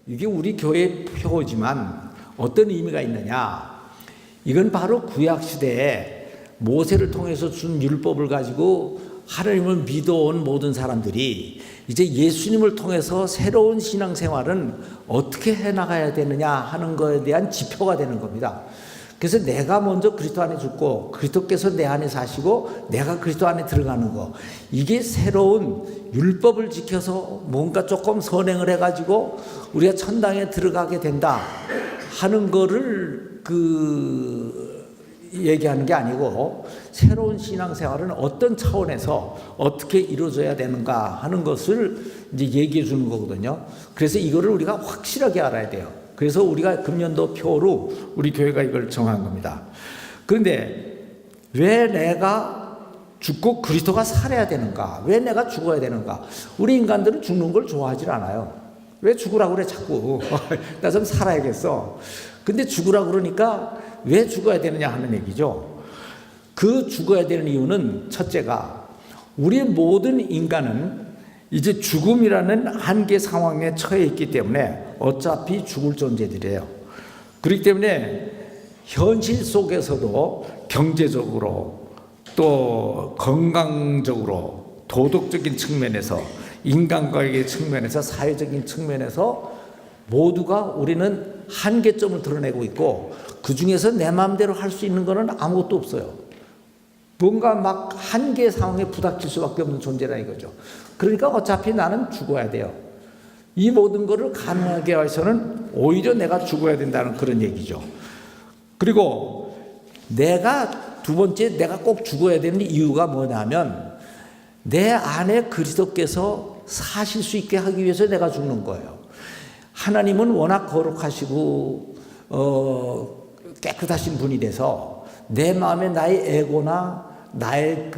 이게 우리 교회 표지만 어떤 의미가 있느냐? 이건 바로 구약 시대에 모세를 통해서 준 율법을 가지고 하나님을 믿어온 모든 사람들이 이제 예수님을 통해서 새로운 신앙생활은 어떻게 해나가야 되느냐 하는 것에 대한 지표가 되는 겁니다. 그래서 내가 먼저 그리스도 안에 죽고 그리스도께서 내 안에 사시고 내가 그리스도 안에 들어가는 거, 이게 새로운 율법을 지켜서 뭔가 조금 선행을 해가지고 우리가 천당에 들어가게 된다 하는 거를 얘기하는 게 아니고, 새로운 신앙생활은 어떤 차원에서 어떻게 이루어져야 되는가 하는 것을 이제 얘기해 주는 거거든요. 그래서 이거를 우리가 확실하게 알아야 돼요. 그래서 우리가 금년도 표로 우리 교회가 이걸 정한 겁니다. 그런데 왜 내가 죽고 그리스도가 살아야 되는가? 왜 내가 죽어야 되는가? 우리 인간들은 죽는 걸 좋아하질 않아요. 왜 죽으라고 그래 자꾸. 나 좀 살아야겠어. 근데 죽으라고 그러니까 왜 죽어야 되느냐 하는 얘기죠. 그 죽어야 되는 이유는 첫째가, 우리 모든 인간은 이제 죽음이라는 한계 상황에 처해 있기 때문에 어차피 죽을 존재들이에요. 그렇기 때문에 현실 속에서도 경제적으로 또 건강적으로 도덕적인 측면에서 인간관계의 측면에서 사회적인 측면에서 모두가 우리는 한계점을 드러내고 있고, 그 중에서 내 마음대로 할 수 있는 것은 아무것도 없어요. 뭔가 막 한계 상황에 부닥칠 수밖에 없는 존재라 이거죠. 그러니까 어차피 나는 죽어야 돼요. 이 모든 것을 가능하게 해서는 오히려 내가 죽어야 된다는 그런 얘기죠. 그리고 내가 두 번째, 내가 꼭 죽어야 되는 이유가 뭐냐면, 내 안에 그리스도께서 사실 수 있게 하기 위해서 내가 죽는 거예요. 하나님은 워낙 거룩하시고 깨끗하신 분이 돼서 내 마음에 나의 에고나 나의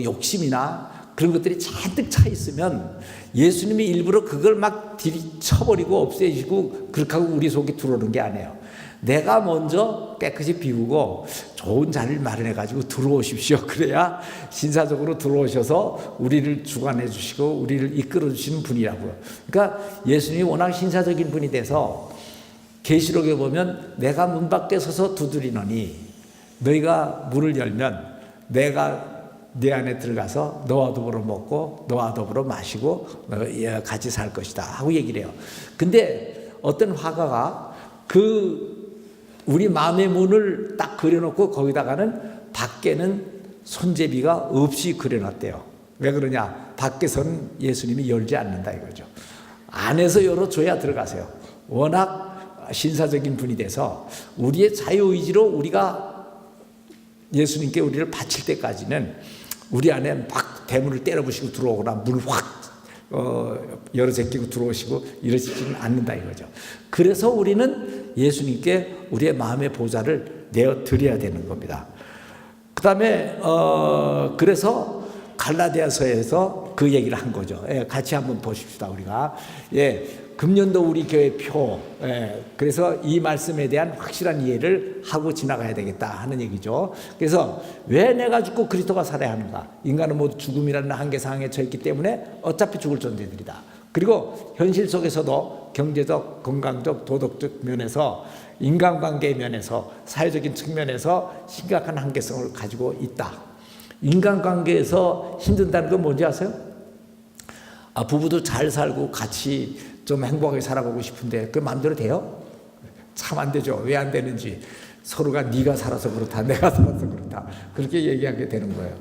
욕심이나 그런 것들이 잔뜩 차 있으면 예수님이 일부러 그걸 막 들이쳐버리고 없애시고 그렇게 하고 우리 속에 들어오는 게 아니에요. 내가 먼저 깨끗이 비우고 좋은 자리를 마련해 가지고 들어오십시오. 그래야 신사적으로 들어오셔서 우리를 주관해 주시고 우리를 이끌어 주시는 분이라고요. 그러니까 예수님이 워낙 신사적인 분이 돼서 계시록에 보면 내가 문 밖에 서서 두드리노니 너희가 문을 열면 내가 내 안에 들어가서 너와 더불어 먹고 너와 더불어 마시고 같이 살 것이다 하고 얘기를 해요. 근데 어떤 화가가 우리 마음의 문을 딱 그려놓고 거기다가는 밖에는 손잡이가 없이 그려놨대요. 왜 그러냐? 밖에서는 예수님이 열지 않는다 이거죠. 안에서 열어줘야 들어가세요. 워낙 신사적인 분이 돼서 우리의 자유의지로 우리가 예수님께 우리를 바칠 때까지는 우리 안에 막 대문을 때려부시고 들어오거나 문을 확 열어 제끼고 들어오시고 이러시지는 않는다 이거죠. 그래서 우리는 예수님께 우리의 마음의 보좌를 내어 드려야 되는 겁니다. 그 다음에 그래서 갈라디아서에서 그 얘기를 한 거죠. 같이 한번 보십시다 우리가. 금년도 우리 교회 표. 그래서 이 말씀에 대한 확실한 이해를 하고 지나가야 되겠다 하는 얘기죠. 그래서 왜 내가 죽고 그리스도가 살아야 하는가? 인간은 모두 죽음이라는 한계상에 처했기 때문에 어차피 죽을 존재들이다. 그리고 현실 속에서도 경제적, 건강적, 도덕적 면에서 인간관계 면에서 사회적인 측면에서 심각한 한계성을 가지고 있다. 인간관계에서 힘든다는 건 뭔지 아세요? 부부도 잘 살고 같이 좀 행복하게 살아보고 싶은데 그 마음대로 돼요? 참 안 되죠. 왜 안 되는지. 서로가 네가 살아서 그렇다, 내가 살아서 그렇다, 그렇게 얘기하게 되는 거예요.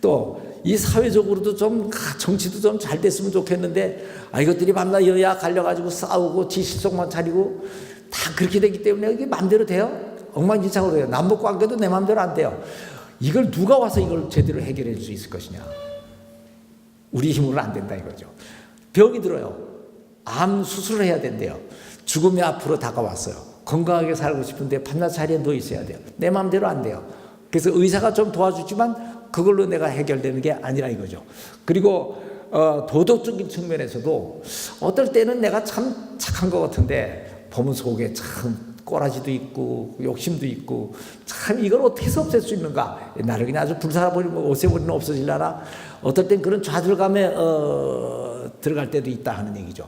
또 이 사회적으로도 좀 정치도 좀 잘 됐으면 좋겠는데 이것들이 만나 여야 갈려가지고 싸우고 지실속만 차리고 다 그렇게 되기 때문에 이게 마음대로 돼요? 엉망진창으로 돼요. 남북관계도 내 마음대로 안 돼요. 이걸 누가 와서 이걸 제대로 해결해 줄 수 있을 것이냐? 우리 힘으로는 안 된다 이거죠. 병이 들어요. 암 수술을 해야 된대요. 죽음이 앞으로 다가왔어요. 건강하게 살고 싶은데 밤낮 자리에 누워 있어야 돼요. 내 마음대로 안 돼요. 그래서 의사가 좀 도와주지만 그걸로 내가 해결되는 게 아니라 이거죠. 그리고 도덕적인 측면에서도 어떨 때는 내가 참 착한 것 같은데 보면 속에 참 꼬라지도 있고 욕심도 있고 참 이걸 어떻게 해서 없앨 수 있는가? 나를 그냥 아주 불살아버리면 없애버리면 없어질라나? 어떨 땐 그런 좌절감에 들어갈 때도 있다 하는 얘기죠.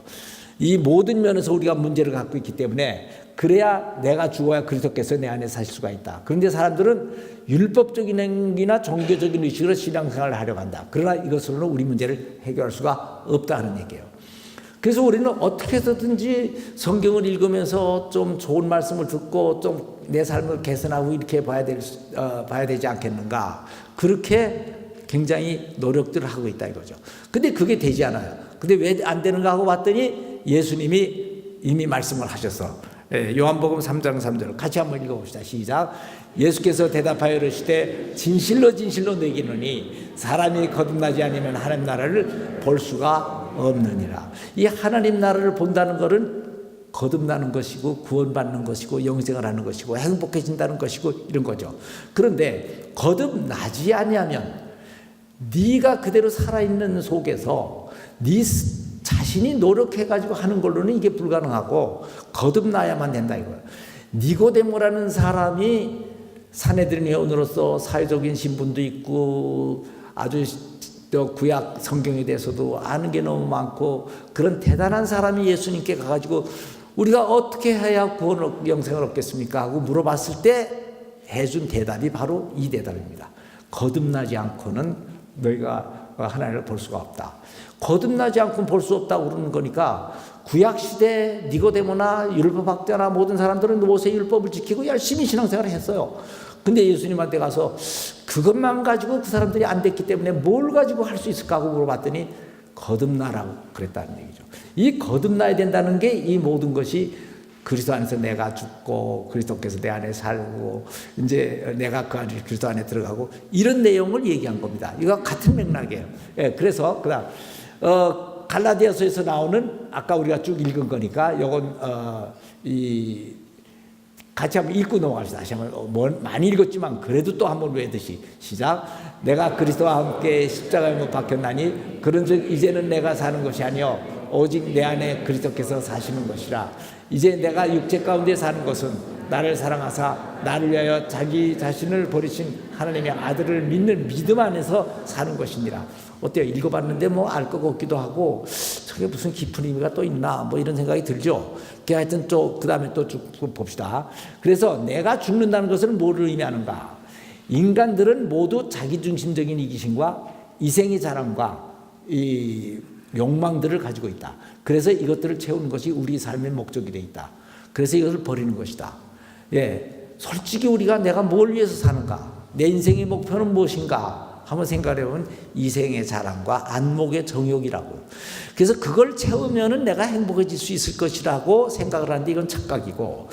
이 모든 면에서 우리가 문제를 갖고 있기 때문에 그래야 내가 죽어야 그리스도께서 내 안에 사실 수가 있다. 그런데 사람들은 율법적인 행위나 종교적인 의식으로 신앙생활을 하려고 한다. 그러나 이것으로는 우리 문제를 해결할 수가 없다는 얘기예요. 그래서 우리는 어떻게 해서든지 성경을 읽으면서 좀 좋은 말씀을 듣고 좀 내 삶을 개선하고 이렇게 봐야 되지 않겠는가. 그렇게 굉장히 노력들을 하고 있다 이거죠. 근데 그게 되지 않아요. 근데 왜 안 되는가 하고 봤더니 예수님이 이미 말씀을 하셔서 요한복음 3장 3절 같이 한번 읽어봅시다. 시작. 예수께서 대답하여 이르시되 진실로 진실로 내게 이르노니 사람이 거듭나지 않으면 하나님 나라를 볼 수가 없느니라. 이 하나님 나라를 본다는 것은 거듭나는 것이고 구원받는 것이고 영생을 하는 것이고 행복해진다는 것이고 이런 거죠. 그런데 거듭나지 아니하면 네가 그대로 살아있는 속에서 네 자신이 노력해가지고 하는 걸로는 이게 불가능하고 거듭나야만 된다 이거예요. 니고데모라는 사람이 산헤드린회원으로서 사회적인 신분도 있고 아주 구약 성경에 대해서도 아는 게 너무 많고 그런 대단한 사람이 예수님께 가가지고 우리가 어떻게 해야 구원 영생을 얻겠습니까? 하고 물어봤을 때 해준 대답이 바로 이 대답입니다. 거듭나지 않고는 너희가 하나님을 볼 수가 없다. 거듭나지 않고는 볼 수 없다고 그러는 거니까 구약시대 니고데모나 율법학자나 모든 사람들은 모세의 율법을 지키고 열심히 신앙생활을 했어요. 근데 예수님한테 가서 그것만 가지고 그 사람들이 안 됐기 때문에 뭘 가지고 할 수 있을까 하고 물어봤더니 거듭나라고 그랬다는 얘기죠. 이 거듭나야 된다는 게 이 모든 것이 그리스도 안에서 내가 죽고 그리스도께서 내 안에 살고 이제 내가 그 안에 그리스도 안에 들어가고 이런 내용을 얘기한 겁니다. 이거 같은 맥락이에요. 예, 그래서 그다음 갈라디아서에서 나오는 아까 우리가 쭉 읽은 거니까 요건 같이 한번 읽고 넘어갑시다. 다시 한번 많이 읽었지만 그래도 또 한번 외듯이 시작. 내가 그리스도와 함께 십자가에 못 박혔나니 그런즉 이제는 내가 사는 것이 아니요 오직 내 안에 그리스도께서 사시는 것이라. 이제 내가 육체 가운데 사는 것은 나를 사랑하사 나를 위하여 자기 자신을 버리신 하나님의 아들을 믿는 믿음 안에서 사는 것이니라. 어때요? 읽어봤는데 뭐 알 것 같기도 하고 저게 무슨 깊은 의미가 또 있나 뭐 이런 생각이 들죠. 하여튼 또 그 다음에 또 쭉 봅시다. 그래서 내가 죽는다는 것은 뭐를 의미하는가? 인간들은 모두 자기중심적인 이기심과 이생의 자랑과 이 욕망들을 가지고 있다. 그래서 이것들을 채우는 것이 우리 삶의 목적이 되어 있다. 그래서 이것을 버리는 것이다. 예, 솔직히 우리가 내가 뭘 위해서 사는가? 내 인생의 목표는 무엇인가? 한번 생각해보면 이생의 자랑과 안목의 정욕이라고. 그래서 그걸 채우면은 내가 행복해질 수 있을 것이라고 생각을 하는데 이건 착각이고,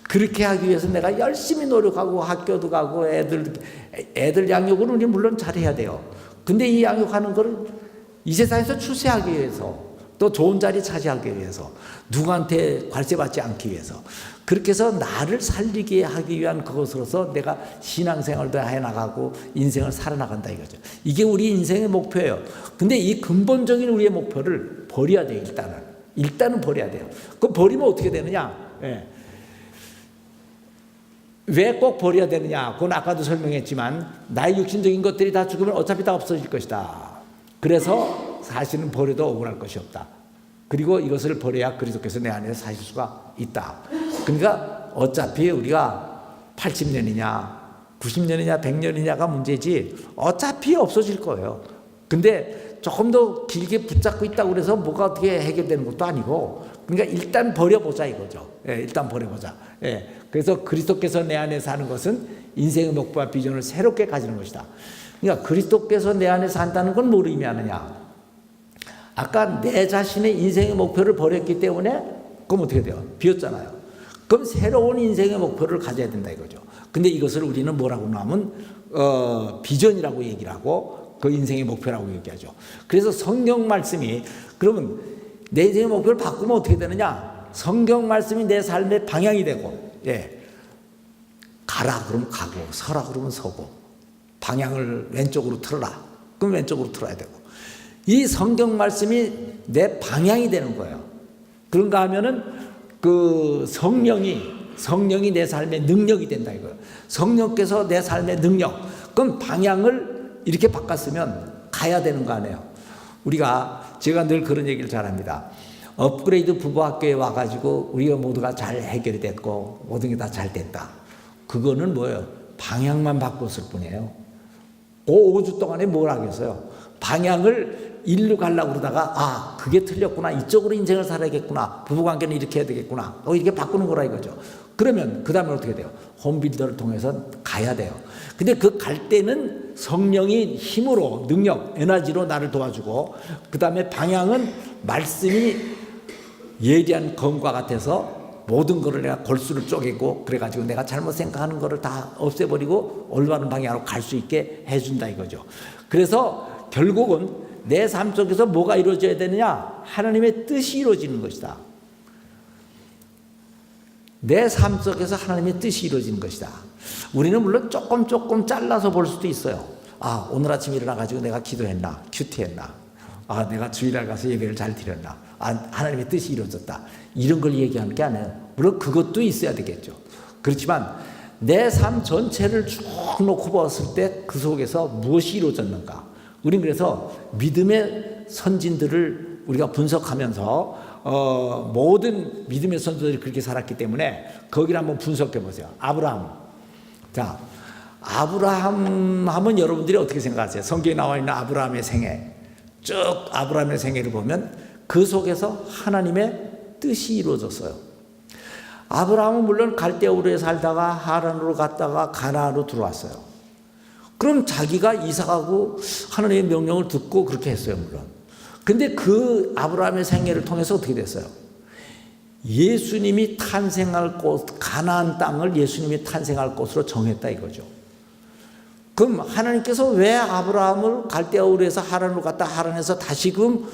그렇게 하기 위해서 내가 열심히 노력하고 학교도 가고 애들 양육은 우리 물론 잘해야 돼요. 근데 이 양육하는 거를 이 세상에서 출세하기 위해서 또 좋은 자리 차지하기 위해서 누구한테 관세받지 않기 위해서 그렇게 해서 나를 살리게 하기 위한 그것으로서 내가 신앙생활도 해나가고 인생을 살아나간다 이거죠. 이게 우리 인생의 목표예요. 근데 이 근본적인 우리의 목표를 버려야 돼요. 일단은 버려야 돼요. 그럼 버리면 어떻게 되느냐? 예. 왜 꼭 버려야 되느냐? 그건 아까도 설명했지만 나의 육신적인 것들이 다 죽으면 어차피 다 없어질 것이다. 그래서 사실은 버려도 억울할 것이 없다. 그리고 이것을 버려야 그리스도께서 내 안에 사실 수가 있다. 그러니까 어차피 우리가 80년이냐 90년이냐 100년이냐가 문제지 어차피 없어질 거예요. 근데 조금 더 길게 붙잡고 있다고 그래서 뭐가 어떻게 해결되는 것도 아니고 그러니까 일단 버려보자 이거죠. 예, 일단 버려보자. 예, 그래서 그리스도께서 내 안에 사는 것은 인생의 목표와 비전을 새롭게 가지는 것이다. 그러니까 그리스도께서 내 안에 산다는 건 뭘 의미하느냐? 아까 내 자신의 인생의 목표를 버렸기 때문에 그럼 어떻게 돼요? 비었잖아요. 그럼 새로운 인생의 목표를 가져야 된다 이거죠. 근데 이것을 우리는 뭐라고 하면 비전이라고 얘기를 하고 그 인생의 목표라고 얘기하죠. 그래서 성경 말씀이 그러면 내 인생의 목표를 바꾸면 어떻게 되느냐? 성경 말씀이 내 삶의 방향이 되고, 예, 가라 그러면 가고 서라 그러면 서고 방향을 왼쪽으로 틀어라 그럼 왼쪽으로 틀어야 되고 이 성경 말씀이 내 방향이 되는 거예요. 그런가 하면은 그 성령이 내 삶의 능력이 된다 이거예요. 성령께서 내 삶의 능력. 그럼 방향을 이렇게 바꿨으면 가야 되는 거 아니에요. 제가 늘 그런 얘기를 잘합니다. 업그레이드 부부학교에 와가지고 우리가 모두가 잘 해결이 됐고 모든 게 다 잘 됐다. 그거는 뭐예요? 방향만 바꿨을 뿐이에요. 그 5주 동안에 뭘 하겠어요? 방향을 일로 가려고 그러다가 그게 틀렸구나. 이쪽으로 인생을 살아야겠구나. 부부관계는 이렇게 해야 되겠구나. 이렇게 바꾸는 거라 이거죠. 그러면 그 다음에 어떻게 돼요? 홈빌더를 통해서 가야 돼요. 근데 그 갈 때는 성령이 힘으로 능력, 에너지로 나를 도와주고 그 다음에 방향은 말씀이 예리한 검과 같아서 모든 거를 내가 골수를 쪼개고 그래가지고 내가 잘못 생각하는 거를 다 없애버리고 올바른 방향으로 갈 수 있게 해준다 이거죠. 그래서 결국은 내 삶 속에서 뭐가 이루어져야 되느냐? 하나님의 뜻이 이루어지는 것이다. 내 삶 속에서 하나님의 뜻이 이루어지는 것이다. 우리는 물론 조금 잘라서 볼 수도 있어요. 오늘 아침 일어나가지고 내가 기도했나? 큐티했나? 내가 주일날 가서 예배를 잘 드렸나? 하나님의 뜻이 이루어졌다. 이런 걸 얘기하는 게 아니에요. 물론 그것도 있어야 되겠죠. 그렇지만 내 삶 전체를 쭉 놓고 봤을 때 그 속에서 무엇이 이루어졌는가? 우린 그래서 믿음의 선진들을 우리가 분석하면서 모든 믿음의 선조들이 그렇게 살았기 때문에 거기를 한번 분석해 보세요. 아브라함. 자, 아브라함 하면 여러분들이 어떻게 생각하세요? 성경에 나와 있는 아브라함의 생애. 쭉 아브라함의 생애를 보면 그 속에서 하나님의 뜻이 이루어졌어요. 아브라함은 물론 갈대우르에 살다가 하란으로 갔다가 가나안으로 들어왔어요. 그럼 자기가 이삭하고 하나님의 명령을 듣고 그렇게 했어요, 물론. 근데 그 아브라함의 생애를 통해서 어떻게 됐어요? 예수님이 탄생할 곳, 가나안 땅을 예수님이 탄생할 곳으로 정했다 이거죠. 그럼 하나님께서 왜 아브라함을 갈대우르에서 하란으로 갔다 하란에서 다시금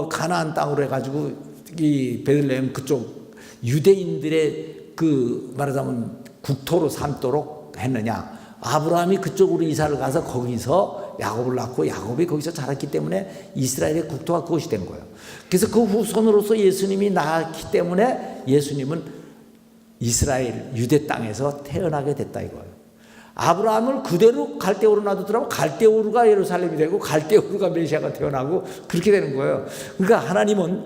가나안 땅으로 해가지고 이 베들레헴 그쪽 유대인들의 그 말하자면 국토로 삼도록 했느냐? 아브라함이 그쪽으로 이사를 가서 거기서 야곱을 낳고 야곱이 거기서 자랐기 때문에 이스라엘의 국토가 그것이 된 거예요. 그래서 그 후손으로서 예수님이 낳았기 때문에 예수님은 이스라엘 유대 땅에서 태어나게 됐다 이거예요. 아브라함을 그대로 갈대우르 놔두더라면 갈대우르가 예루살렘이 되고 갈대우르가 메시아가 태어나고 그렇게 되는 거예요. 그러니까 하나님은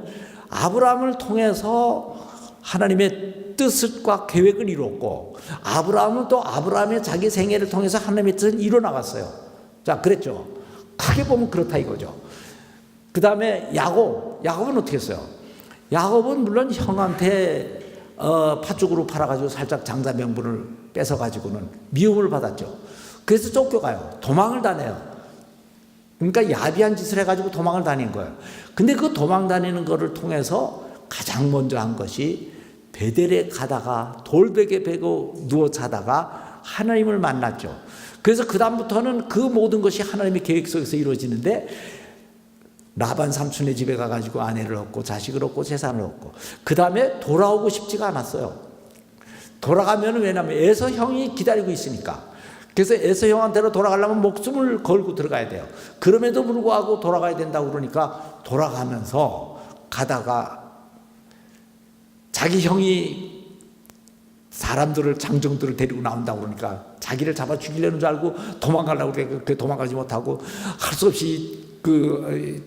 아브라함을 통해서 하나님의 뜻과 계획을 이루었고 아브라함은 또 아브라함의 자기 생애를 통해서 하나님의 뜻을 이뤄나갔어요. 자, 그랬죠. 크게 보면 그렇다 이거죠. 그 다음에 야곱은 어떻게 했어요? 야곱은 물론 형한테 팥죽으로 팔아가지고 살짝 장자 명분을 뺏어가지고는 미움을 받았죠. 그래서 쫓겨가요. 도망을 다녀요. 그러니까 야비한 짓을 해가지고 도망을 다닌 거예요. 근데 그 도망 다니는 거를 통해서 가장 먼저 한 것이 베델에 가다가 돌베개 베고 누워 자다가 하나님을 만났죠. 그래서 그 다음부터는 그 모든 것이 하나님의 계획 속에서 이루어지는데 라반 삼촌의 집에 가가지고 아내를 얻고 자식을 얻고 재산을 얻고 그 다음에 돌아오고 싶지가 않았어요. 돌아가면 왜냐하면 에서 형이 기다리고 있으니까. 그래서 에서 형한테로 돌아가려면 목숨을 걸고 들어가야 돼요. 그럼에도 불구하고 돌아가야 된다고 그러니까 돌아가면서 가다가 자기 형이 사람들을 장정들을 데리고 나온다고 그러니까 자기를 잡아 죽이려는 줄 알고 도망가려고 그렇게 도망가지 못하고 할 수 없이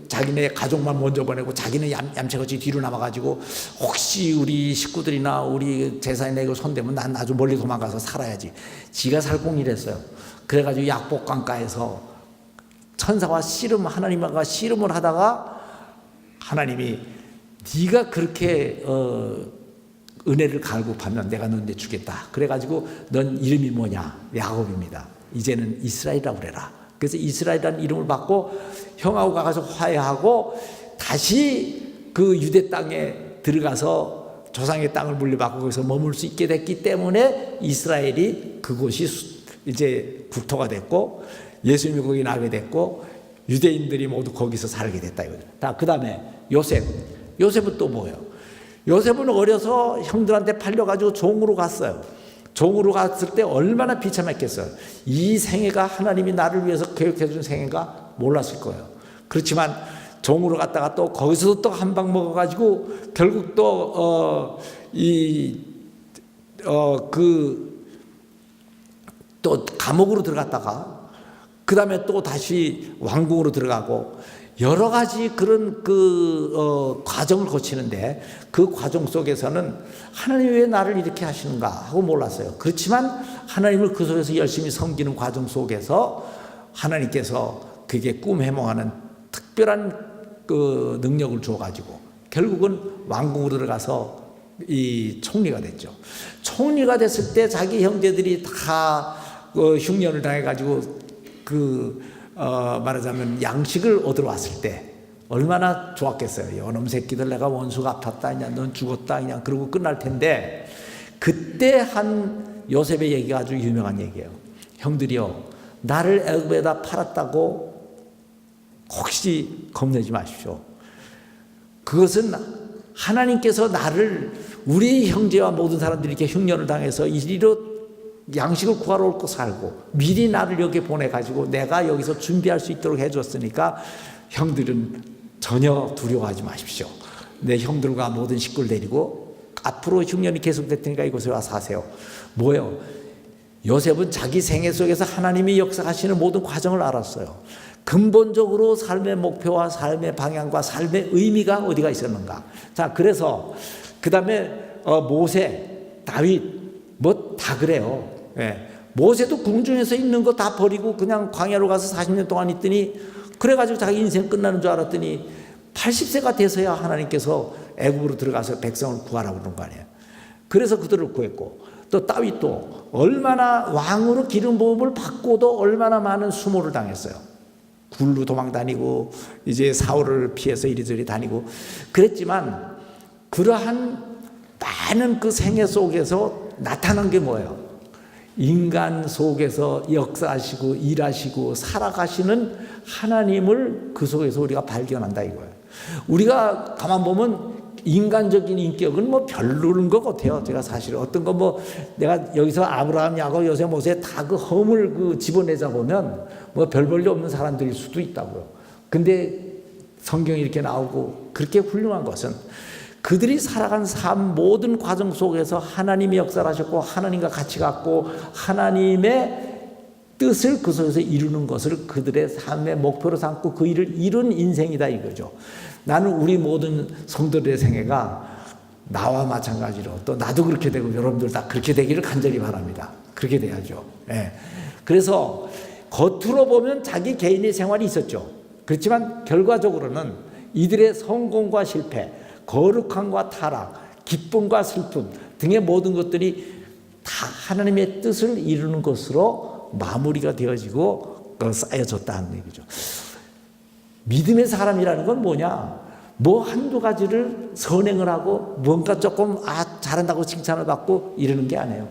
자기네 가족만 먼저 보내고 자기는 얌체같이 뒤로 남아가지고 혹시 우리 식구들이나 우리 재산이나 이거 손대면 난 아주 멀리 도망가서 살아야지. 지가 살공이랬어요. 그래가지고 약복강가에서 천사와 하나님과 씨름을 하다가 하나님이 네가 그렇게 은혜를 갈급하면 내가 너한테 주겠다. 그래가지고 넌 이름이 뭐냐? 야곱입니다. 이제는 이스라엘이라고 그래라. 그래서 이스라엘이라는 이름을 받고 형하고 가서 화해하고 다시 그 유대 땅에 들어가서 조상의 땅을 물려받고 거기서 머물 수 있게 됐기 때문에 이스라엘이 그곳이 이제 국토가 됐고 예수님이 거기 나게 됐고 유대인들이 모두 거기서 살게 됐다 이거죠. 그 다음에 요셉은 또 뭐예요? 요셉은 어려서 형들한테 팔려가지고 종으로 갔어요. 종으로 갔을 때 얼마나 비참했겠어요. 이 생애가 하나님이 나를 위해서 계획해 준 생애가 몰랐을 거예요. 그렇지만 종으로 갔다가 또 거기서도 또 한 방 먹어가지고 결국 또 또 감옥으로 들어갔다가 그 다음에 또 다시 왕궁으로 들어가고 여러 가지 그런 과정을 거치는데 그 과정 속에서는 하나님이 왜 나를 이렇게 하시는가 하고 몰랐어요. 그렇지만 하나님을 그 속에서 열심히 섬기는 과정 속에서 하나님께서 그게 꿈 해몽하는 특별한 그 능력을 줘가지고 결국은 왕궁으로 들어가서 이 총리가 됐죠. 총리가 됐을 때 자기 형제들이 다 흉년을 당해가지고 말하자면 양식을 얻으러 왔을 때 얼마나 좋았겠어요. 요놈 새끼들 내가 원수가 아팠다 그냥 넌 죽었다 그냥 그러고 끝날 텐데 그때 한 요셉의 얘기가 아주 유명한 얘기예요. 형들이요 나를 애굽에다 팔았다고 혹시 겁내지 마십시오. 그것은 하나님께서 나를 우리 형제와 모든 사람들이 이렇게 흉년을 당해서 이리로 양식을 구하러 올 거 살고 미리 나를 여기 보내가지고 내가 여기서 준비할 수 있도록 해줬으니까 형들은 전혀 두려워하지 마십시오. 내 형들과 모든 식구를 데리고 앞으로 흉년이 계속될 테니까 이곳에 와서 사세요. 뭐예요? 요셉은 자기 생애 속에서 하나님이 역사하시는 모든 과정을 알았어요. 근본적으로 삶의 목표와 삶의 방향과 삶의 의미가 어디가 있었는가. 자, 그래서 그 다음에 모세, 다윗 뭐 다 그래요. 예. 모세도 궁중에서 있는 거 다 버리고 그냥 광야로 가서 40년 동안 있더니 그래가지고 자기 인생 끝나는 줄 알았더니 80세가 돼서야 하나님께서 애굽으로 들어가서 백성을 구하라고 그런 거 아니에요. 그래서 그들을 구했고 또 다윗도 얼마나 왕으로 기름 부음을 받고도 얼마나 많은 수모를 당했어요. 굴로 도망 다니고 이제 사울을 피해서 이리저리 다니고 그랬지만 그러한 많은 그 생애 속에서 나타난 게 뭐예요? 인간 속에서 역사하시고 일하시고 살아가시는 하나님을 그 속에서 우리가 발견한다 이거예요. 우리가 가만 보면 인간적인 인격은 뭐 별로인 것 같아요. 제가 사실 어떤 거 뭐 내가 여기서 아브라함, 야곱, 요셉, 모세 다 그 허물 집어내자 보면 뭐 별 볼일 없는 사람들일 수도 있다고요. 근데 성경이 이렇게 나오고 그렇게 훌륭한 것은 그들이 살아간 삶 모든 과정 속에서 하나님이 역사를 하셨고 하나님과 같이 갔고 하나님의 뜻을 그 속에서 이루는 것을 그들의 삶의 목표로 삼고 그 일을 이룬 인생이다 이거죠. 나는 우리 모든 성도들의 생애가 나와 마찬가지로 또 나도 그렇게 되고 여러분들 다 그렇게 되기를 간절히 바랍니다. 그렇게 돼야죠. 예. 그래서 겉으로 보면 자기 개인의 생활이 있었죠. 그렇지만 결과적으로는 이들의 성공과 실패, 거룩함과 타락, 기쁨과 슬픔 등의 모든 것들이 다 하나님의 뜻을 이루는 것으로 마무리가 되어지고 쌓여졌다는 얘기죠. 믿음의 사람이라는 건 뭐냐? 뭐 한두 가지를 선행을 하고 뭔가 조금 잘한다고 칭찬을 받고 이러는 게 아니에요.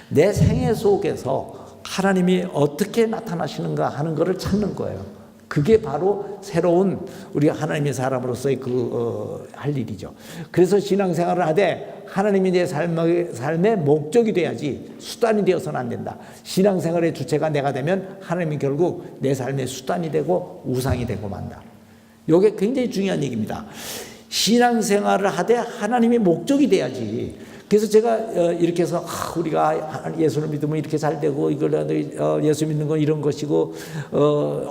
내 생애 속에서 하나님이 어떻게 나타나시는가 하는 것을 찾는 거예요. 그게 바로 새로운 우리 하나님의 사람으로서의 할 일이죠. 그래서 신앙생활을 하되 하나님이 내 삶의 목적이 돼야지 수단이 되어서는 안 된다. 신앙생활의 주체가 내가 되면 하나님이 결국 내 삶의 수단이 되고 우상이 되고 만다. 이게 굉장히 중요한 얘기입니다. 신앙생활을 하되 하나님의 목적이 돼야지. 그래서 제가 이렇게 해서 우리가 예수를 믿으면 이렇게 잘 되고 이걸 예수 믿는 건 이런 것이고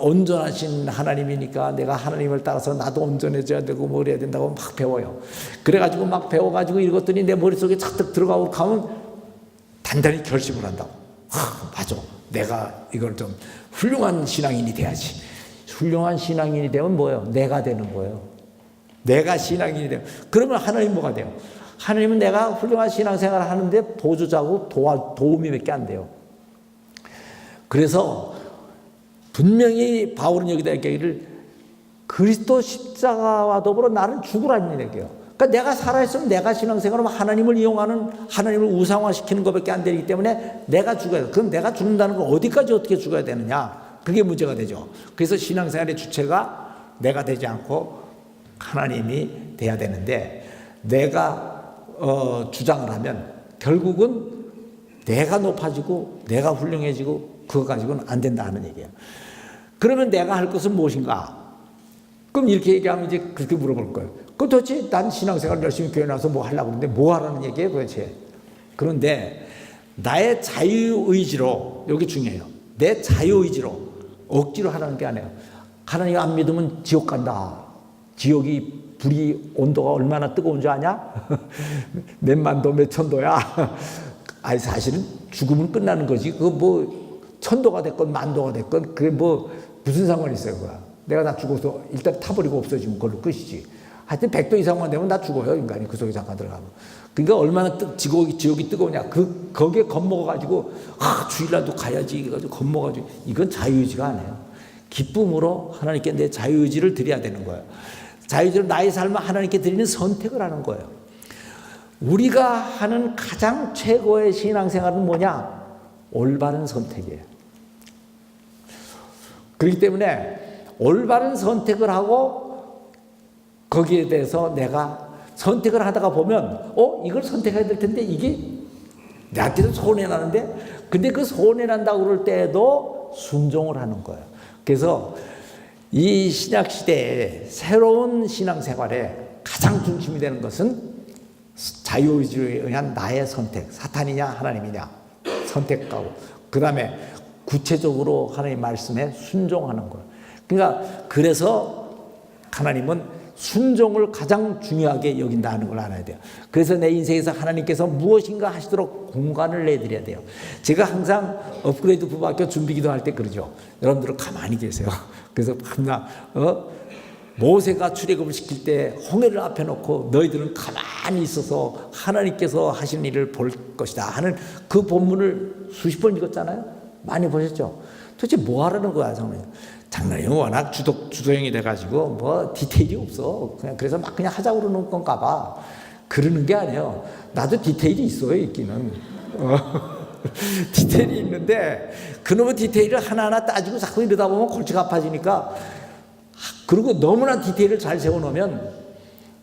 온전하신 하나님이니까 내가 하나님을 따라서 나도 온전해져야 되고 뭐 이래야 된다고 막 배워요. 그래가지고 막 배워가지고 이것들이 내 머릿속에 착착 들어가고 가면 단단히 결심을 한다고. 맞아. 내가 이걸 좀 훌륭한 신앙인이 돼야지. 훌륭한 신앙인이 되면 뭐예요? 내가 되는 거예요. 내가 신앙인이 되면 그러면 하나님 뭐가 돼요? 하나님은 내가 훌륭한 신앙생활을 하는데 보조자고 도움이 몇 개 안 돼요. 그래서 분명히 바울은 여기다 얘기를 그리스도 십자가와 더불어 나는 죽으라는 얘기예요. 그러니까 내가 살아있으면 내가 신앙생활하면 하나님을 이용하는 하나님을 우상화시키는 것밖에 안 되기 때문에 내가 죽어야 돼. 그럼 내가 죽는다는 건 어디까지 어떻게 죽어야 되느냐? 그게 문제가 되죠. 그래서 신앙생활의 주체가 내가 되지 않고 하나님이 돼야 되는데 내가 주장을 하면 결국은 내가 높아지고 내가 훌륭해지고 그거 가지고는 안 된다 하는 얘기예요. 그러면 내가 할 것은 무엇인가? 그럼 이렇게 얘기하면 이제 그렇게 물어볼 거예요. 그럼 도대체 난 신앙생활 열심히 교회 나와서 뭐 하려고 그러는데 뭐 하라는 얘기예요 도대체? 그런데 나의 자유의지로, 여기 중요해요. 내 자유의지로 억지로 하라는 게 아니에요. 하나님 안 믿으면 지옥 간다. 지옥이 불이 온도가 얼마나 뜨거운 줄 아냐? 몇만 도 몇천 도야. 아니 사실은 죽으면 끝나는 거지. 그거 뭐 천도가 됐건 만도가 됐건 그게 뭐 무슨 상관이 있어요, 그거야. 내가 다 죽어서 일단 타버리고 없어지면 그걸로 끝이지. 하여튼 100도 이상만 되면 다 죽어요, 인간이 그 속에 잠깐 들어가면. 그러니까 얼마나 지옥이 뜨거우냐. 거기에 겁먹어가지고 주일날도 가야지 이래가지고 겁먹어가지고 이건 자유의지가 아니에요. 기쁨으로 하나님께 내 자유의지를 드려야 되는 거예요. 자유의지로 나의 삶을 하나님께 드리는 선택을 하는 거예요. 우리가 하는 가장 최고의 신앙생활은 뭐냐? 올바른 선택이에요. 그렇기 때문에 올바른 선택을 하고 거기에 대해서 내가 선택을 하다가 보면 이걸 선택해야 될 텐데 이게 나한테도 손해나는데 근데 그 손해난다고 그럴 때에도 순종을 하는 거예요. 그래서 이 신약시대에 새로운 신앙생활에 가장 중심이 되는 것은 자유의지에 의한 나의 선택, 사탄이냐 하나님이냐 선택하고 그 다음에 구체적으로 하나님 말씀에 순종하는 거예요. 그러니까 그래서 하나님은 순종을 가장 중요하게 여긴다는 걸 알아야 돼요. 그래서 내 인생에서 하나님께서 무엇인가 하시도록 공간을 내드려야 돼요. 제가 항상 업그레이드 부부학교 준비기도 할 때 그러죠. 여러분들은 가만히 계세요. 그래서 항상 모세가 출애굽을 시킬 때 홍해를 앞에 놓고 너희들은 가만히 있어서 하나님께서 하신 일을 볼 것이다 하는 그 본문을 수십 번 읽었잖아요. 많이 보셨죠? 도대체 뭐 하라는 거야, 정말. 장난이 워낙 주도형이 돼가지고 뭐 디테일이 없어. 그래서 막 그냥 하자고 그러는 건가 봐. 그러는 게 아니에요. 나도 디테일이 있어요, 있기는. 디테일이 있는데 그놈의 디테일을 하나하나 따지고 자꾸 이러다 보면 골치가 아파지니까 그리고 너무나 디테일을 잘 세워놓으면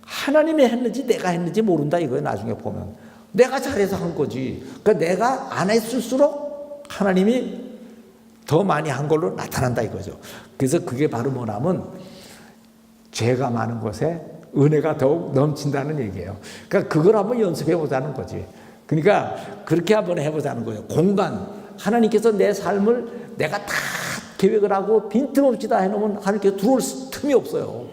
하나님이 했는지 내가 했는지 모른다 이거예요. 나중에 보면 내가 잘해서 한 거지. 그러니까 내가 안 했을수록 하나님이 더 많이 한 걸로 나타난다 이거죠. 그래서 그게 바로 뭐냐면 죄가 많은 곳에 은혜가 더욱 넘친다는 얘기예요. 그러니까 그걸 한번 연습해 보자는 거지. 그러니까 그렇게 한번 해보자는 거예요. 공간, 하나님께서 내 삶을 내가 다 계획을 하고 빈틈없이 다 해놓으면 하나님께서 들어올 틈이 없어요.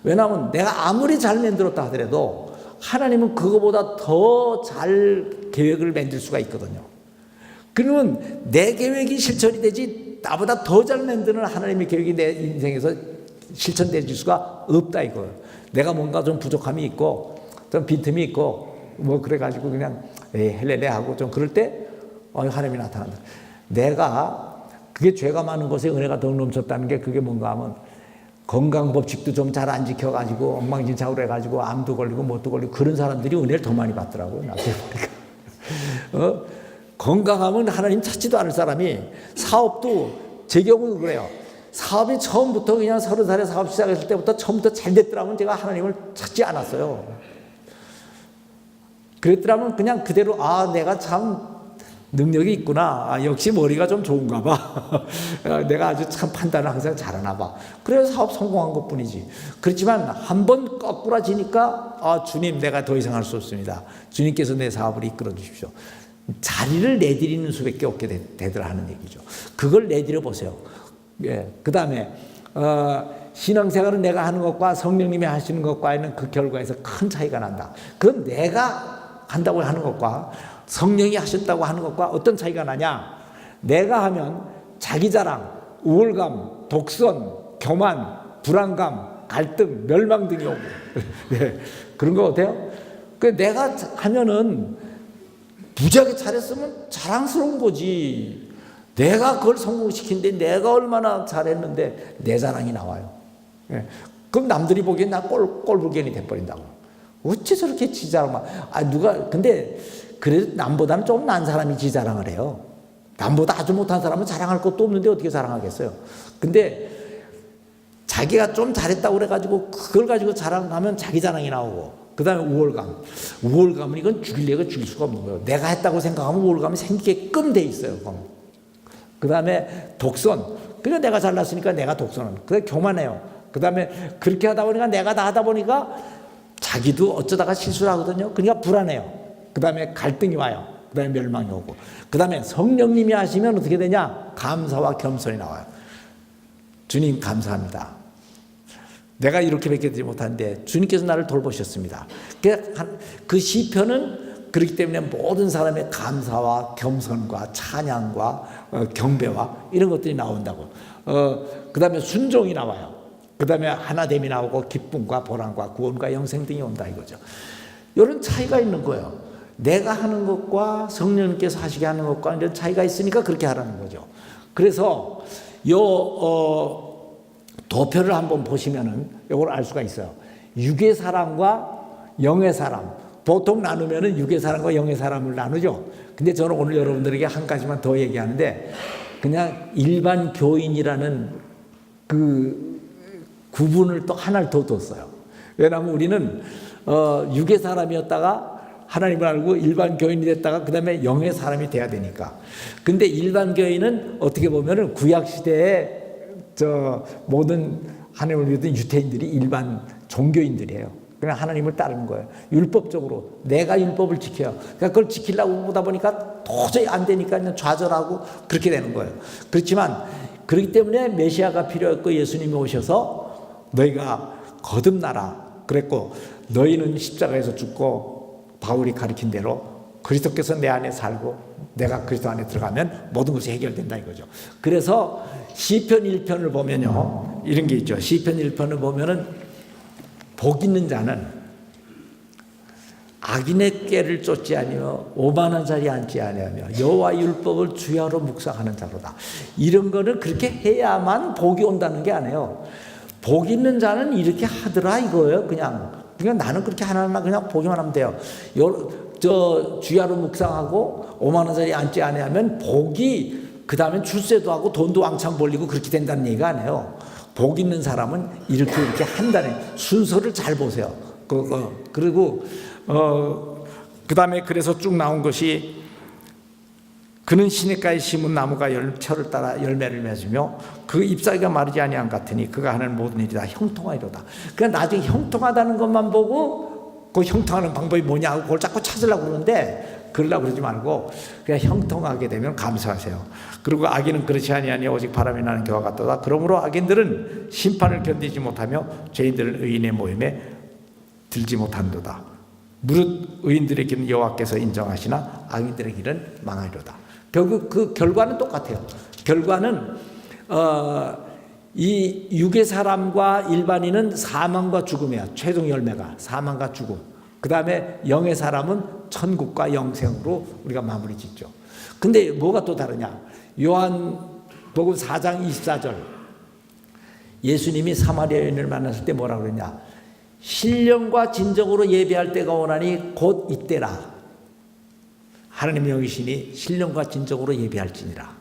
왜냐하면 내가 아무리 잘 만들었다 하더라도 하나님은 그거보다 더 잘 계획을 만들 수가 있거든요. 그러면 내 계획이 실천이 되지 나보다 더 잘 만드는 하나님의 계획이 내 인생에서 실천될 수가 없다 이거예요. 내가 뭔가 좀 부족함이 있고 좀 빈틈이 있고 뭐 그래가지고 그냥 헬레레 하고 좀 그럴 때 하나님이 나타난다. 내가 그게 죄가 많은 곳에 은혜가 더 넘쳤다는 게 그게 뭔가 하면 건강법칙도 좀 잘 안 지켜가지고 엉망진창으로 해가지고 암도 걸리고 뭣도 걸리고 그런 사람들이 은혜를 더 많이 받더라고요. 나중에 보니까. 건강하면 하나님 찾지도 않을 사람이 사업도 제 경우는 그래요. 사업이 처음부터 그냥 30살에 사업 시작했을 때부터 처음부터 잘 됐더라면 제가 하나님을 찾지 않았어요. 그랬더라면 그냥 그대로 내가 참 능력이 있구나. 역시 머리가 좀 좋은가 봐. 내가 아주 참 판단을 항상 잘하나 봐. 그래서 사업 성공한 것뿐이지. 그렇지만 한번 거꾸라지니까 주님 내가 더 이상 할 수 없습니다. 주님께서 내 사업을 이끌어 주십시오. 자리를 내드리는 수밖에 없게 되더라 하는 얘기죠. 그걸 내드려 보세요. 예. 그 다음에 신앙생활은 내가 하는 것과 성령님이 하시는 것과는 그 결과에서 큰 차이가 난다. 그건 내가 한다고 하는 것과 성령이 하셨다고 하는 것과 어떤 차이가 나냐? 내가 하면 자기 자랑, 우월감, 독선, 교만, 불안감, 갈등, 멸망 등이 오고 네. 그런 거 어때요? 내가 하면은 무지하게 잘했으면 자랑스러운 거지. 내가 그걸 성공시킨데 내가 얼마나 잘했는데 내 자랑이 나와요. 예. 그럼 남들이 보기엔 나 꼴불견이 돼버린다고. 어째 저렇게 지 자랑만. 근데 그래도 남보다는 좀 난 사람이 지 자랑을 해요. 남보다 아주 못한 사람은 자랑할 것도 없는데 어떻게 자랑하겠어요. 근데 자기가 좀 잘했다고 그래가지고 그걸 가지고 자랑하면 자기 자랑이 나오고 그 다음에 우월감. 우월감은 이건 죽이려고 죽일 수가 없는 거예요. 내가 했다고 생각하면 우월감이 생기게끔 돼 있어요. 그 다음에 독선. 그냥 내가 잘났으니까 내가 독선은. 그 다음에 교만해요. 그 다음에 그렇게 하다 보니까 내가 다 하다 보니까 자기도 어쩌다가 실수를 하거든요. 그러니까 불안해요. 그 다음에 갈등이 와요. 그 다음에 멸망이 오고. 그 다음에 성령님이 하시면 어떻게 되냐? 감사와 겸손이 나와요. 주님 감사합니다. 내가 이렇게밖에 되지 못하는데 주님께서 나를 돌보셨습니다. 그 시편은 그렇기 때문에 모든 사람의 감사와 겸손과 찬양과 경배와 이런 것들이 나온다고. 그 다음에 순종이 나와요. 그 다음에 하나됨이 나오고 기쁨과 보람과 구원과 영생 등이 온다 이거죠. 이런 차이가 있는 거예요. 내가 하는 것과 성령님께서 하시게 하는 것과 이런 차이가 있으니까 그렇게 하라는 거죠. 그래서 도표를 한번 보시면은 이걸 알 수가 있어요. 육의 사람과 영의 사람. 보통 나누면은 육의 사람과 영의 사람을 나누죠. 근데 저는 오늘 여러분들에게 한 가지만 더 얘기하는데, 그냥 일반 교인이라는 그 구분을 또 하나를 더 뒀어요. 왜냐하면 우리는 육의 사람이었다가 하나님을 알고 일반 교인이 됐다가 그 다음에 영의 사람이 돼야 되니까. 근데 일반 교인은 어떻게 보면은 구약 시대에 모든 하나님을 믿는 유대인들이 일반 종교인들이에요. 그냥 하나님을 따르는 거예요. 율법적으로 내가 율법을 지켜요. 그러니까 그걸 지키려고 보다 보니까 도저히 안 되니까 그냥 좌절하고 그렇게 되는 거예요. 그렇지만 그렇기 때문에 메시아가 필요했고 예수님이 오셔서 너희가 거듭나라 그랬고, 너희는 십자가에서 죽고 바울이 가르친 대로 그리스도께서 내 안에 살고 내가 그리스도 안에 들어가면 모든 것이 해결된다 이거죠. 그래서 시편 1편을 보면요, 이런 게 있죠. 시편 1편을 보면은 복 있는 자는 악인의 꾀를 쫓지 아니며 오만한 자리에 앉지 아니하며 여호와 율법을 주야로 묵상하는 자로다. 이런 거는 그렇게 해야만 복이 온다는 게 아니에요. 복 있는 자는 이렇게 하더라 이거예요. 그냥 나는 그렇게 하나만 그냥 보기만 하면 돼요. 주야로 묵상하고 오만한 자리에 앉지 아니하면 복이 그 다음에 출세도 하고 돈도 왕창 벌리고 그렇게 된다는 얘기가 아니에요. 복 있는 사람은 이렇게 한다는 순서를 잘 보세요. 그리고 그 다음에 그래서 쭉 나온 것이, 그는 시냇가에 심은 나무가 철을 따라 열매를 맺으며 그 잎사귀가 마르지 아니한 같으니 그가 하는 모든 일이 다 형통하리로다. 그러니까 나중에 형통하다는 것만 보고 그 형통하는 방법이 뭐냐 그걸 자꾸 찾으려고 그러는데, 그러려고 그러지 말고 그냥 형통하게 되면 감사하세요. 그리고 악인은 그렇지 아니하니 오직 바람이 나는 겨와 같도다. 그러므로 악인들은 심판을 견디지 못하며 죄인들은 의인의 모임에 들지 못한도다. 무릇 의인들의 길은 여호와께서 인정하시나 악인들의 길은 망하리로다. 결국 그 결과는 똑같아요. 결과는 이 육의 사람과 일반인은 사망과 죽음이야. 최종 열매가 사망과 죽음. 그 다음에 영의 사람은 천국과 영생으로 우리가 마무리 짓죠. 근데 뭐가 또 다르냐? 요한복음 4장 24절, 예수님이 사마리아 여인을 만났을 때 뭐라고 그랬냐? 신령과 진정으로 예배할 때가 오나니 곧 이때라. 하나님의 영이시니 신령과 진정으로 예배할지니라.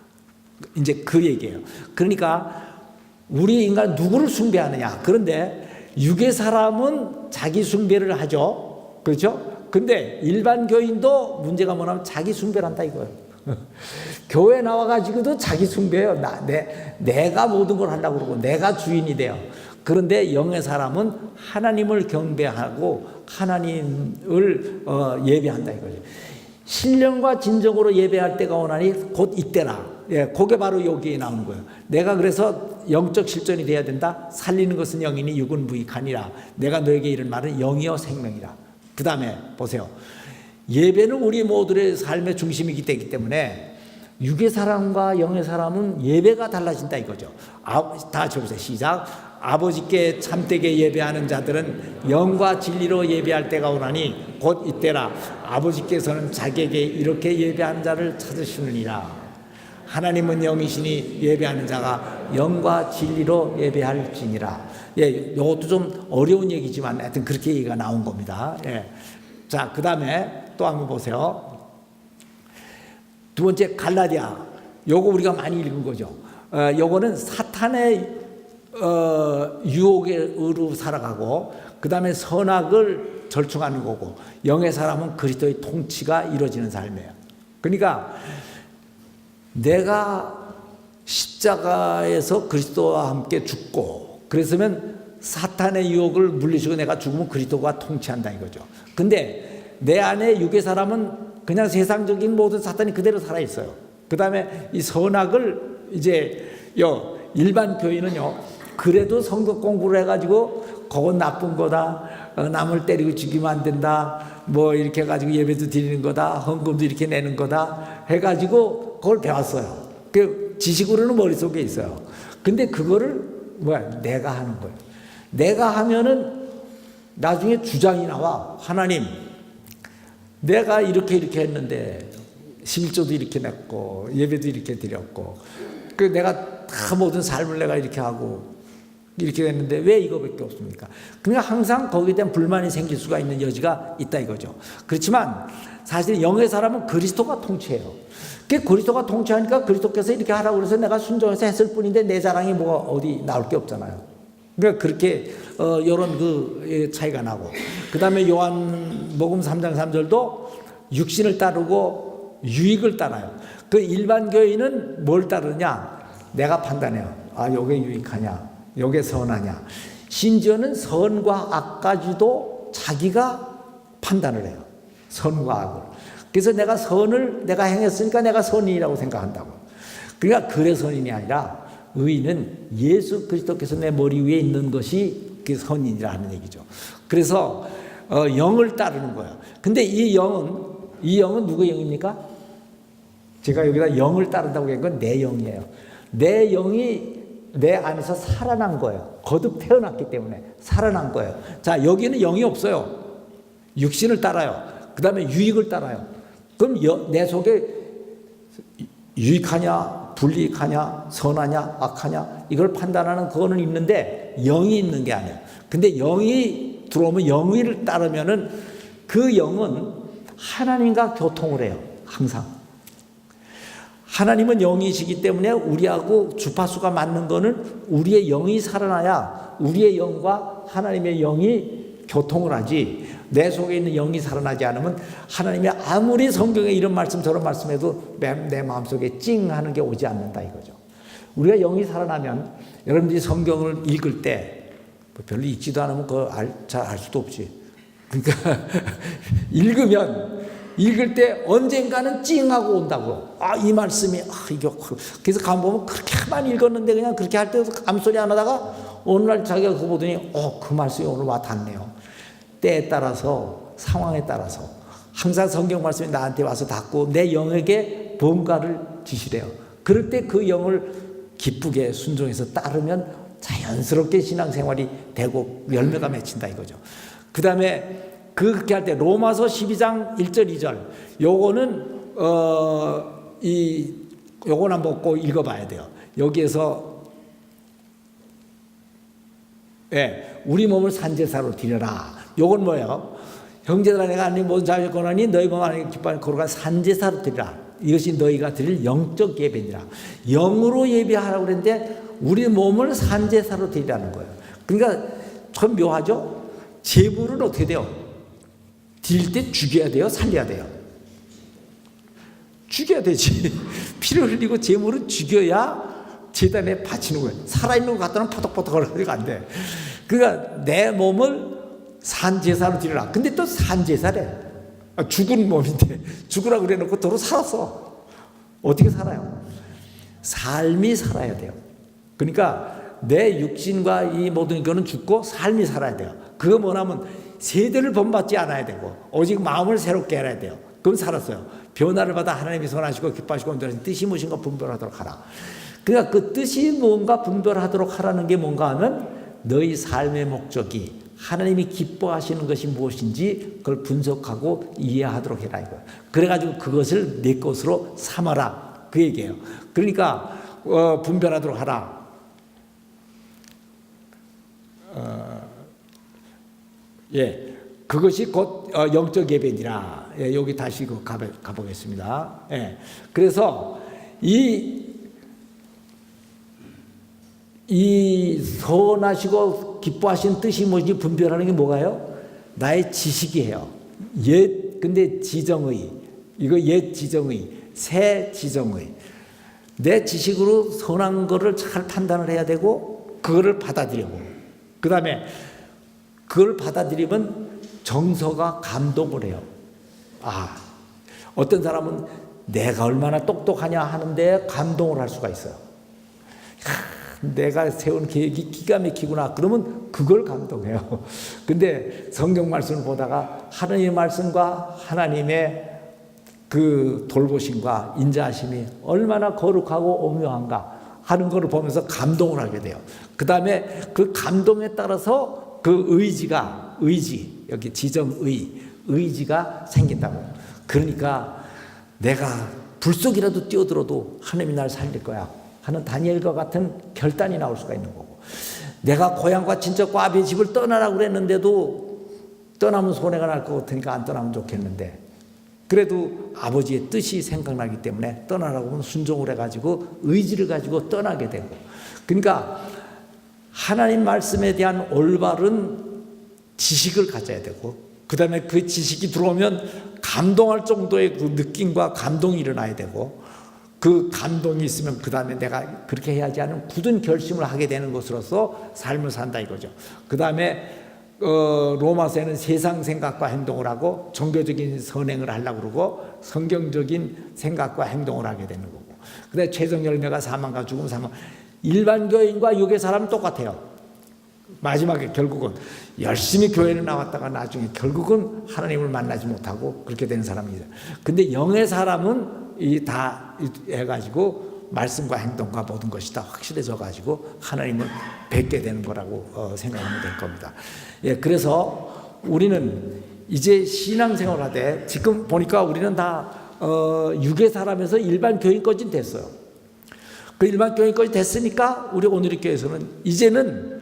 이제 그 얘기예요. 그러니까 우리 인간 누구를 숭배하느냐? 그런데 육의 사람은 자기 숭배를 하죠. 그렇죠? 근데 일반 교인도 문제가 뭐냐면 자기 숭배를 한다 이거예요. 교회 나와가지고도 자기 숭배예요. 내가 모든 걸 하려고 그러고 내가 주인이 돼요. 그런데 영의 사람은 하나님을 경배하고 하나님을 예배한다 이거죠. 신령과 진정으로 예배할 때가 오나니 곧 이때라. 예, 그게 바로 여기에 나오는 거예요. 내가 그래서 영적 실존이 돼야 된다. 살리는 것은 영이니 육은 무익하니라. 내가 너에게 이른 말은 영이요 생명이라. 그 다음에 보세요. 예배는 우리 모두의 삶의 중심이기 때문에 육의 사람과 영의 사람은 예배가 달라진다 이거죠. 다 같이 보세요. 시작. 아버지께 참되게 예배하는 자들은 영과 진리로 예배할 때가 오나니 곧 이때라. 아버지께서는 자기에게 이렇게 예배하는 자를 찾으시느니라. 하나님은 영이시니 예배하는 자가 영과 진리로 예배할지니라. 예, 이것도 좀 어려운 얘기지만 하여튼 그렇게 얘기가 나온 겁니다. 예. 자, 그 다음에 또 한번 보세요. 두 번째 갈라디아. 요거 우리가 많이 읽은 거죠. 요거는 사탄의 유혹으로 살아가고 그 다음에 선악을 절충하는 거고, 영의 사람은 그리스도의 통치가 이루어지는 삶이에요. 그러니까 내가 십자가에서 그리스도와 함께 죽고 그랬으면 사탄의 유혹을 물리치고 내가 죽으면 그리스도가 통치한다 이거죠. 근데 내 안에 육의 사람은 그냥 세상적인 모든 사탄이 그대로 살아있어요. 그 다음에 이 선악을 이제 일반 교인은요, 그래도 성경 공부를 해가지고 그건 나쁜 거다, 남을 때리고 죽이면 안 된다, 뭐 이렇게 해가지고 예배도 드리는 거다, 헌금도 이렇게 내는 거다 해가지고 그걸 배웠어요. 그 지식으로는 머릿속에 있어요. 근데 그거를 내가 하는 거예요. 내가 하면은 나중에 주장이 나와. 하나님, 내가 이렇게 했는데 11조도 이렇게 냈고 예배도 이렇게 드렸고 그 내가 다 모든 삶을 내가 이렇게 하고 이렇게 했는데 왜 이거밖에 없습니까? 그러니까 항상 거기에 대한 불만이 생길 수가 있는 여지가 있다 이거죠. 그렇지만 사실 영의 사람은 그리스도가 통치해요. 그리스도가 통치하니까 그리스도께서 이렇게 하라고 그래서 내가 순종해서 했을 뿐인데 내 자랑이 뭐가 어디 나올 게 없잖아요. 그러니까 그렇게 이런 그 차이가 나고, 그 다음에 요한복음 3장 3절도 육신을 따르고 유익을 따라요. 그 일반 교인은 뭘 따르냐? 내가 판단해요. 아, 요게 유익하냐, 요게 선하냐. 심지어는 선과 악까지도 자기가 판단을 해요. 선과 악을. 그래서 내가 선을 내가 행했으니까 내가 선인이라고 생각한다고. 그러니까 그래 선인이 아니라 의인은 예수 그리스도께서 내 머리 위에 있는 것이 그 선인이라는 얘기죠. 그래서 영을 따르는 거예요. 근데 이 영은 누구의 영입니까? 제가 여기다 영을 따른다고 한 건 내 영이에요. 내 영이 내 안에서 살아난 거예요. 거듭 태어났기 때문에 살아난 거예요. 자, 여기는 영이 없어요. 육신을 따라요. 그 다음에 유익을 따라요. 그럼 내 속에 유익하냐, 불이익하냐, 선하냐, 악하냐, 이걸 판단하는 그거는 있는데 영이 있는 게 아니에요. 근데 영이 들어오면 영의를 따르면은 그 영은 하나님과 교통을 해요. 항상. 하나님은 영이시기 때문에 우리하고 주파수가 맞는 거는 우리의 영이 살아나야 우리의 영과 하나님의 영이 교통을 하지, 내 속에 있는 영이 살아나지 않으면 하나님이 아무리 성경에 이런 말씀 저런 말씀해도 내 마음속에 찡 하는 게 오지 않는다 이거죠. 우리가 영이 살아나면 여러분들이 성경을 읽을 때 별로 읽지도 않으면 그거 잘 알 수도 없지. 그러니까 읽을 때 언젠가는 찡하고 온다고. 아, 이 말씀이 이거. 그래서 가만 보면 그렇게 많이 읽었는데 그냥 그렇게 할 때도 아무 소리 안 하다가 어느 날 자기가 그거 보더니 그 말씀이 오늘 와 닿네요. 때에 따라서, 상황에 따라서 항상 성경 말씀이 나한테 와서 닿고 내 영에게 뭔가를 지시래요. 그럴 때 그 영을 기쁘게 순종해서 따르면 자연스럽게 신앙생활이 되고 열매가 맺힌다 이거죠. 그 다음에 그렇게 할 때 로마서 12장 1절 2절 요거는 요건 한번 꼭 읽어봐야 돼요. 여기에서 우리 몸을 산제사로 드려라. 요건 뭐예요? 형제들아, 내가 하나님 모든 자를 권하니 너희 몸 안에 기뻐하는 거룩한 산제사로 드리라. 이것이 너희가 드릴 영적 예배니라. 영으로 예배하라고 그랬는데 우리 몸을 산제사로 드리라는 거예요. 그러니까 참 묘하죠? 제물은 어떻게 돼요? 드릴 때 죽여야 돼요? 살려야 돼요? 죽여야 되지. 피를 흘리고 제물은 죽여야 제단에 바치는 거예요. 살아있는 것 같다는 포덕포덕 거리가 안 돼. 그러니까 내 몸을 산제사로 드리라. 근데 또 산제사래. 죽은 몸인데 죽으라고 그래놓고 도로 살았어. 어떻게 살아요? 삶이 살아야 돼요. 그러니까 내 육신과 이 모든 거는 죽고 삶이 살아야 돼요. 그거 뭐냐면 세대를 본받지 않아야 되고 오직 마음을 새롭게 해야 돼요. 그럼 살았어요. 변화를 받아 하나님이 선하시고 기뻐하시고 온전하신 뜻이 무엇인 가 분별하도록 하라. 그러니까 그 뜻이 뭔가 분별하도록 하라는 게 뭔가 하면 너희 삶의 목적이 하나님이 기뻐하시는 것이 무엇인지 그걸 분석하고 이해하도록 해라 이거예요. 그래가지고 그것을 내 것으로 삼아라 그 얘기예요. 그러니까 분별하도록 하라. 그것이 곧 영적 예배니라. 여기 다시 가보겠습니다. 그래서 이 선하시고 기뻐하시는 뜻이 뭔지 분별하는 게 뭐가요? 나의 지식이에요. 근데 지정의, 이거 옛 지정의, 새 지정의. 내 지식으로 선한 거를 잘 판단을 해야 되고 그거를 받아들이고, 그 다음에 그걸 받아들이면 정서가 감동을 해요. 어떤 사람은 내가 얼마나 똑똑하냐 하는데 감동을 할 수가 있어요. 내가 세운 계획이 기가 막히구나. 그러면 그걸 감동해요. 근데 성경 말씀을 보다가 하나님의 말씀과 하나님의 그 돌보심과 인자하심이 얼마나 거룩하고 오묘한가 하는 것을 보면서 감동을 하게 돼요. 그 다음에 그 감동에 따라서 그 의지, 여기 의지가 생긴다고. 그러니까 내가 불 속이라도 뛰어들어도 하나님이 날 살릴 거야 하는 다니엘과 같은 결단이 나올 수가 있는 거고, 내가 고향과 친척과 아비의 집을 떠나라고 그랬는데도 떠나면 손해가 날 것 같으니까 안 떠나면 좋겠는데, 그래도 아버지의 뜻이 생각나기 때문에 떠나라고 하면 순종을 해가지고 의지를 가지고 떠나게 되고, 그러니까 하나님 말씀에 대한 올바른 지식을 가져야 되고, 그 다음에 그 지식이 들어오면 감동할 정도의 그 느낌과 감동이 일어나야 되고, 그 감동이 있으면 그 다음에 내가 그렇게 해야지 하는 굳은 결심을 하게 되는 것으로서 삶을 산다 이거죠. 그 다음에 로마서에는 세상 생각과 행동을 하고 종교적인 선행을 하려고 그러고 성경적인 생각과 행동을 하게 되는 거고, 그 다음에 최종 열매가 사망과 죽음, 사망. 일반 교인과 육의 사람은 똑같아요. 마지막에 결국은 열심히 교회를 나왔다가 나중에 결국은 하나님을 만나지 못하고 그렇게 되는 사람이죠. 근데 영의 사람은 이 다 해가지고 말씀과 행동과 모든 것이 다 확실해져 가지고 하나님을 뵙게 되는 거라고 생각하면 될 겁니다. 예, 그래서 우리는 이제 신앙생활을 하되, 지금 보니까 우리는 다 육의 사람에서 일반 교인까지 됐어요. 그 일반 교인까지 됐으니까 우리 오늘의 교회에서는 이제는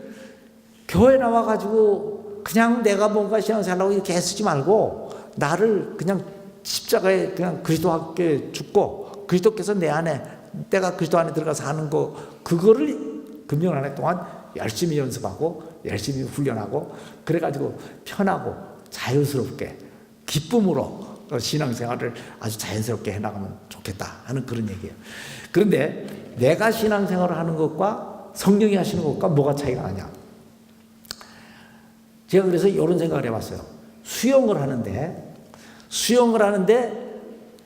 교회 나와가지고 그냥 내가 뭔가 신앙생활하고 이렇게 애쓰지 말고, 나를 그냥 십자가에 그냥 그리스도와 함께 죽고 그리스도께서 내 안에, 내가 그리스도 안에 들어가서 하는 거, 그거를 금년 한 해 동안 열심히 연습하고 열심히 훈련하고 그래가지고 편하고 자유스럽게 기쁨으로 신앙생활을 아주 자연스럽게 해나가면 좋겠다 하는 그런 얘기예요. 그런데 내가 신앙생활을 하는 것과 성령이 하시는 것과 뭐가 차이가 나냐? 제가 그래서 이런 생각을 해봤어요. 수영을 하는데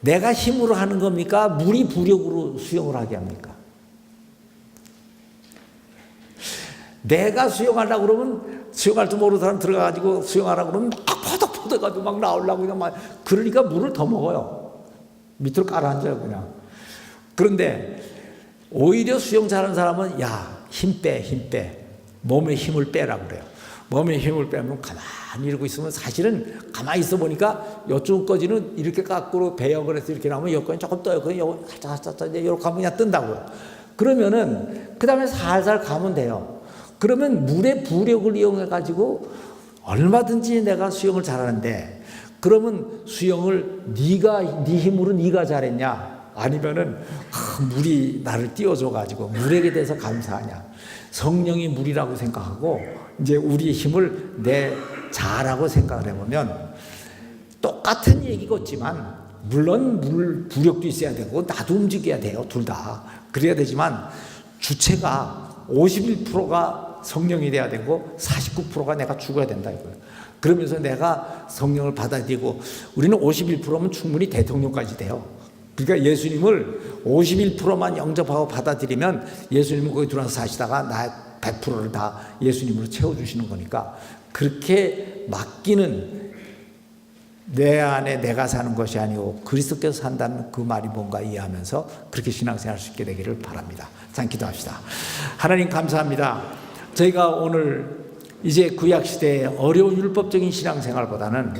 내가 힘으로 하는 겁니까? 물이 부력으로 수영을 하게 합니까? 내가 수영하려고 그러면, 수영할 줄 모르는 사람 들어가가지고 수영하라고 그러면 막 포덕포덕해가지고 막 나오려고 그냥 막, 그러니까 물을 더 먹어요. 밑으로 깔아앉아요 그냥. 그런데 오히려 수영 잘하는 사람은 힘 빼. 몸에 힘을 빼라고 그래요. 몸에 힘을 빼면 가만히 이러고 있으면, 사실은 가만히 있어 보니까 이쪽까지는 이렇게 거꾸로 배역을 해서 이렇게 나오면 여기까지 조금 떠요. 그냥 살짝 이렇게 하면 그냥 뜬다고요. 그러면은 그 다음에 살살 가면 돼요. 그러면 물의 부력을 이용해 가지고 얼마든지 내가 수영을 잘하는데, 그러면 수영을 네 힘으로 네가 잘했냐? 아니면은 물이 나를 띄워줘 가지고 물에게 대해서 감사하냐? 성령이 물이라고 생각하고 이제 우리의 힘을 내 자라고 생각을 해보면 똑같은 얘기겠지만, 물론 물 부력도 있어야 되고 나도 움직여야 돼요. 둘 다 그래야 되지만, 주체가 51%가 성령이 돼야 되고 49%가 내가 죽어야 된다 이거예요. 그러면서 내가 성령을 받아들이고, 우리는 51%면 충분히 대통령까지 돼요. 그러니까 예수님을 51%만 영접하고 받아들이면 예수님은 거기 들어와서 사시다가 나 100%를 다 예수님으로 채워주시는 거니까, 그렇게 맡기는, 내 안에 내가 사는 것이 아니고 그리스도께서 산다는 그 말이 뭔가 이해하면서 그렇게 신앙생활 할 수 있게 되기를 바랍니다. 자, 기도합시다. 하나님 감사합니다. 저희가 오늘 이제 구약시대의 어려운 율법적인 신앙생활보다는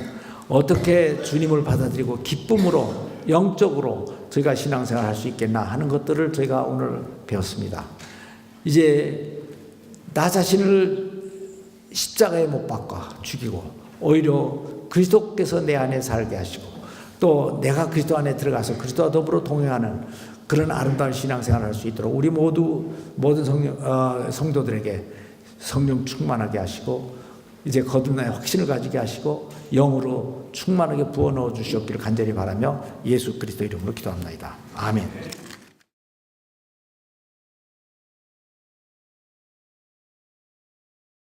어떻게 주님을 받아들이고 기쁨으로 영적으로 저희가 신앙생활 할 수 있겠나 하는 것들을 저희가 오늘 배웠습니다. 이제 나 자신을 십자가에 못 박아 죽이고 오히려 그리스도께서 내 안에 살게 하시고, 또 내가 그리스도 안에 들어가서 그리스도와 더불어 동행하는 그런 아름다운 신앙생활을 할 수 있도록 우리 모든 성도들에게 성령 충만하게 하시고, 이제 거듭나의 확신을 가지게 하시고 영으로 충만하게 부어 넣어 주시옵기를 간절히 바라며 예수 그리스도 이름으로 기도합니다. 아멘.